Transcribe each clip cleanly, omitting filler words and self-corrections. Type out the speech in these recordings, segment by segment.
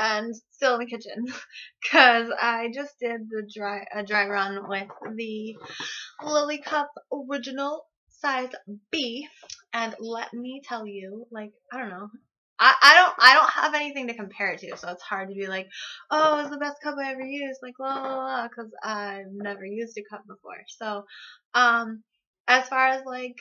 and still in the kitchen because I just did a dry run with the Lily Cup Original size B, and let me tell you, like, I don't know. I don't have anything to compare it to, so it's hard to be like, oh, it's the best cup I ever used, like, la la la, because I've never used a cup before. So, as far as like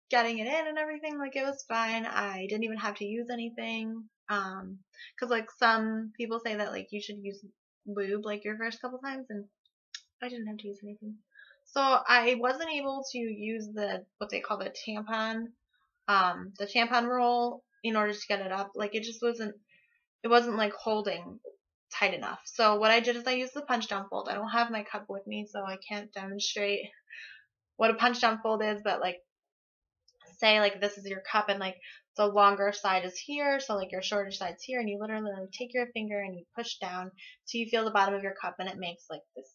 getting it in and everything, like, it was fine. I didn't even have to use anything, because like some people say that like you should use lube like your first couple times, and I didn't have to use anything. So I wasn't able to use what they call the tampon roll in order to get it up. Like, it wasn't like holding tight enough. So what I did is I used the punch down fold. I don't have my cup with me, so I can't demonstrate what a punch down fold is, but like, say like this is your cup and like the longer side is here, so like your shorter side's here, and you literally like take your finger and you push down so you feel the bottom of your cup, and it makes like this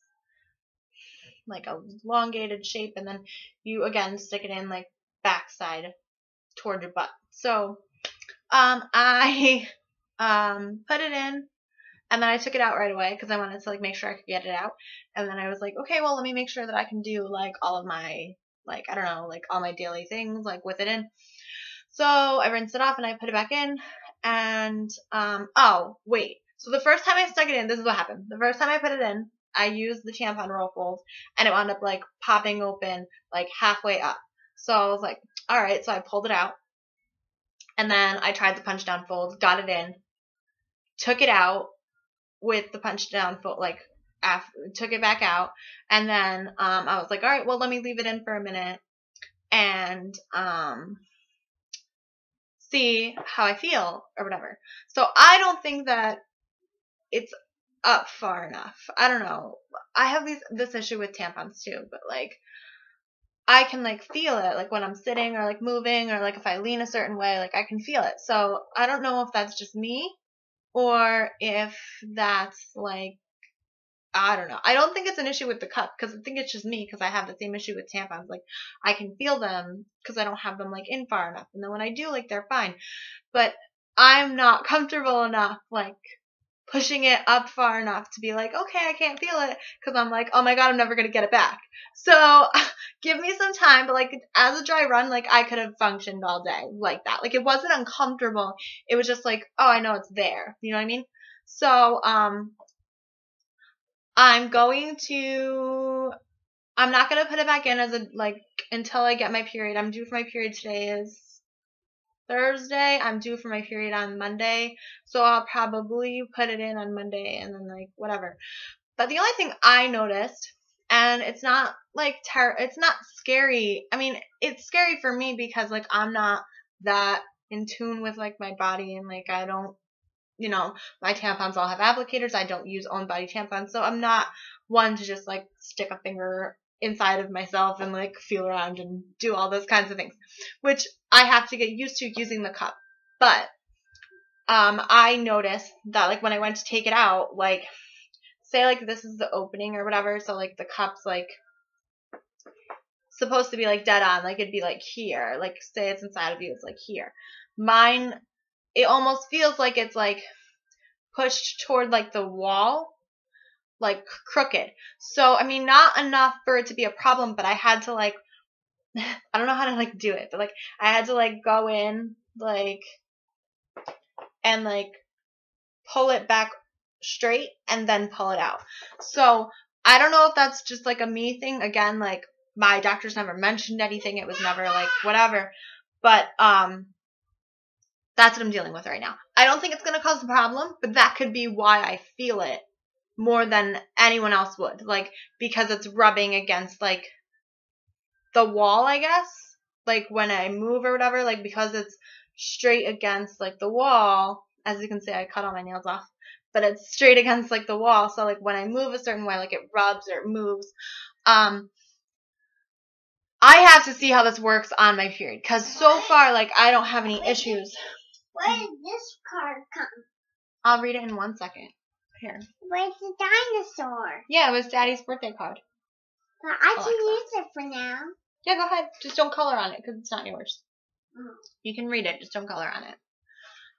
like a elongated shape, and then you again stick it in like backside toward your butt. So I put it in, and then I took it out right away because I wanted to like make sure I could get it out. And then I was like, okay, well, let me make sure that I can do like all of my, like, I don't know, like all my daily things like with it in. So I rinsed it off and I put it back in, and oh wait, so the first time I stuck it in, this is what happened. The first time I put it in, I used the tampon roll fold, and it wound up like popping open like halfway up. So I was like, all right, so I pulled it out, and then I tried the punch down fold, got it in, took it out with the punch down fold, like took it back out, and then I was like, all right, well, let me leave it in for a minute and see how I feel or whatever. So I don't think that it's up far enough. I don't know. I have this issue with tampons too, but like I can like feel it, like when I'm sitting or like moving, or like if I lean a certain way, like I can feel it. So I don't know if that's just me or if that's like, I don't know. I don't think it's an issue with the cup, because I think it's just me, because I have the same issue with tampons. Like, I can feel them because I don't have them like in far enough, and then when I do, like, they're fine. But I'm not comfortable enough like pushing it up far enough to be like, okay, I can't feel it, because I'm like, oh my god, I'm never gonna get it back. So give me some time. But like, as a dry run, like, I could have functioned all day like that. Like, it wasn't uncomfortable. It was just like, oh, I know it's there. You know what I mean? So I'm not going to put it back in until I get my period. I'm due for my period. Today is Thursday. I'm due for my period on Monday. So I'll probably put it in on Monday and then like whatever. But the only thing I noticed, and it's not like it's not scary. I mean, it's scary for me because like I'm not that in tune with like my body, and like I don't, you know, my tampons all have applicators. I don't use own body tampons, so I'm not one to just like stick a finger inside of myself and like feel around and do all those kinds of things, which I have to get used to using the cup. But I noticed that like when I went to take it out, like say like this is the opening or whatever, so like the cup's like supposed to be like dead on, like it'd be like here, like say it's inside of you, it's like here. Mine, it almost feels like it's like pushed toward like the wall, like crooked. So I mean, not enough for it to be a problem, but I had to like I don't know how to like do it, but like I had to like go in like and like pull it back straight and then pull it out. So I don't know if that's just like a me thing. Again, like my doctors never mentioned anything. It was never like whatever. But that's what I'm dealing with right now. I don't think it's going to cause a problem, but that could be why I feel it more than anyone else would. Like, because it's rubbing against, like, the wall, I guess. Like, when I move or whatever, like, because it's straight against, like, the wall. As you can see, I cut all my nails off. But it's straight against, like, the wall. So, like, when I move a certain way, like, it rubs or it moves. I have to see how this works on my period. Because so far, like, I don't have any issues. Where did this card come? I'll read it in 1 second. Here. Where's the dinosaur? Yeah, it was Daddy's birthday card. But I can use it for now. Yeah, go ahead. Just don't color on it because it's not yours. Oh. You can read it. Just don't color on it.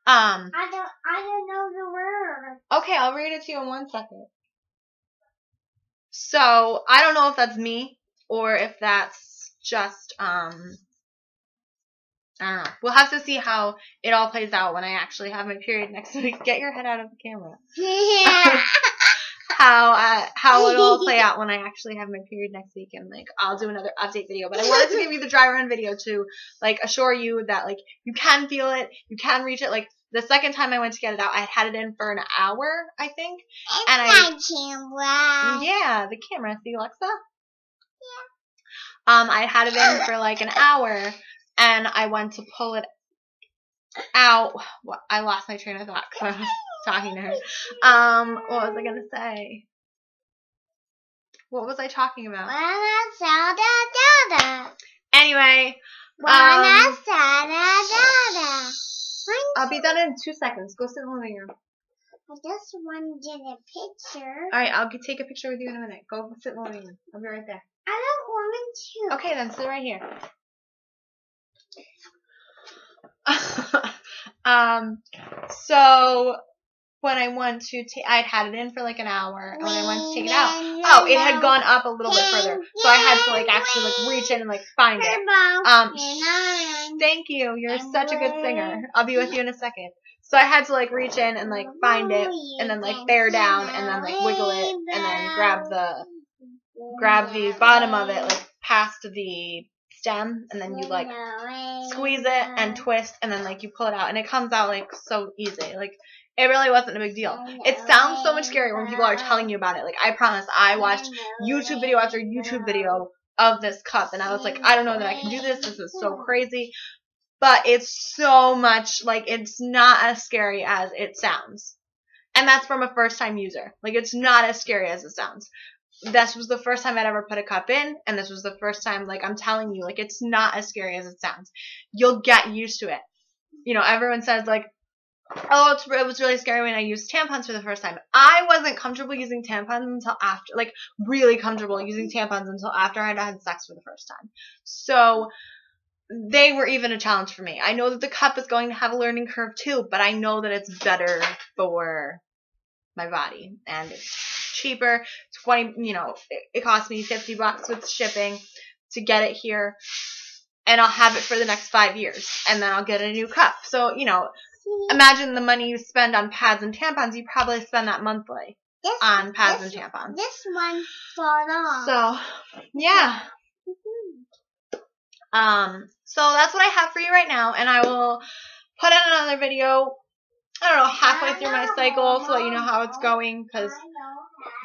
I don't know the word. Okay, I'll read it to you in 1 second. So, I don't know if that's me or if that's just, I don't know. We'll have to see how it all plays out when I actually have my period next week. Get your head out of the camera. How it'll all play out when I actually have my period next week, and like I'll do another update video. But I wanted to give you the dry run video to like assure you that like you can feel it, you can reach it. Like the second time I went to get it out, I had it in for an hour, I think. It's my camera. Yeah, the camera. See, Alexa? Yeah. I had it in for like an hour, and I went to pull it out. What? I lost my train of thought because I was talking to her. What was I gonna say? What was I talking about? Anyway, I'll be done in 2 seconds. Go sit in the living room. I just want to get a picture. All right, I'll take a picture with you in a minute. Go sit in the living room. I'll be right there. I don't want to. Okay, then sit right here. So when I went to I'd had it in for like an hour, and when I went to take it out, it had gone up a little bit further, so I had to like actually like reach in and like find it. Thank you. You're such a good singer. I'll be with you in a second. So I had to like reach in and like find it, and then like bear down, and then like wiggle it, and then grab the bottom of it like past the stem, and then you like squeeze it and twist, and then like you pull it out, and it comes out like so easy. Like it really wasn't a big deal. It sounds so much scarier when people are telling you about it. Like I promise, I watched YouTube video after YouTube video of this cup, and I was like, I don't know that I can do this. This is so crazy. But it's so much, like, it's not as scary as it sounds. And that's from a first-time user. Like, it's not as scary as it sounds. This was the first time I'd ever put a cup in, and this was the first time, like, I'm telling you, like, it's not as scary as it sounds. You'll get used to it. You know, everyone says, like, oh, it was really scary when I used tampons for the first time. I wasn't comfortable using tampons until after, like, really comfortable using tampons until after I'd had sex for the first time. So they were even a challenge for me. I know that the cup is going to have a learning curve too, but I know that it's better for my body, and it's cheaper. 20, you know, it cost me $50 with shipping to get it here, and I'll have it for the next 5 years, and then I'll get a new cup. So, you know, imagine the money you spend on pads and tampons. You probably spend that monthly on pads and tampons. This one fall off. So, yeah. So that's what I have for you right now, and I will put in another video, I don't know, halfway through my cycle to let you know how it's going, because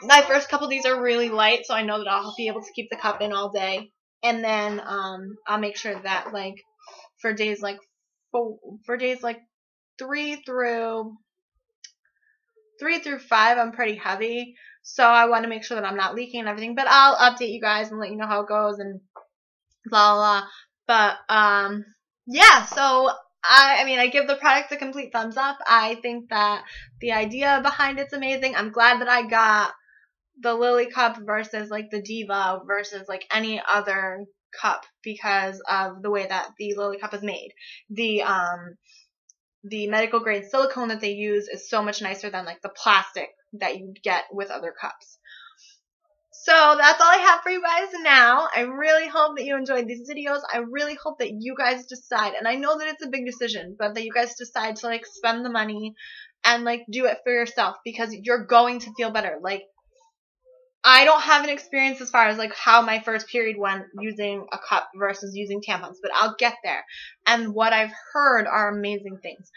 my first couple of these are really light, so I know that I'll be able to keep the cup in all day, and then, I'll make sure that, like, for days like 3 through 5, I'm pretty heavy, so I want to make sure that I'm not leaking and everything, but I'll update you guys and let you know how it goes, and blah, blah, blah. But, yeah, so, I mean, I give the product a complete thumbs up. I think that the idea behind it's amazing. I'm glad that I got the Lily cup versus, like, the Diva versus, like, any other cup because of the way that the Lily cup is made. The medical grade silicone that they use is so much nicer than, like, the plastic that you get with other cups. So that's all I have for you guys now. I really hope that you enjoyed these videos. I really hope that you guys decide, and I know that it's a big decision, but that you guys decide to like spend the money and like do it for yourself, because you're going to feel better. Like, I don't have an experience as far as like how my first period went using a cup versus using tampons, but I'll get there. And what I've heard are amazing things.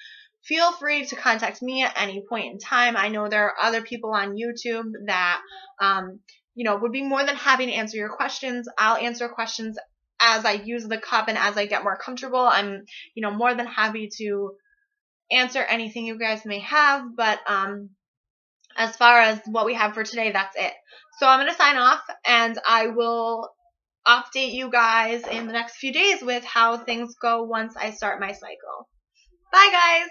Feel free to contact me at any point in time. I know there are other people on YouTube that, you know, would be more than happy to answer your questions. I'll answer questions as I use the cup and as I get more comfortable. I'm, you know, more than happy to answer anything you guys may have. But as far as what we have for today, that's it. So I'm going to sign off, and I will update you guys in the next few days with how things go once I start my cycle. Bye, guys!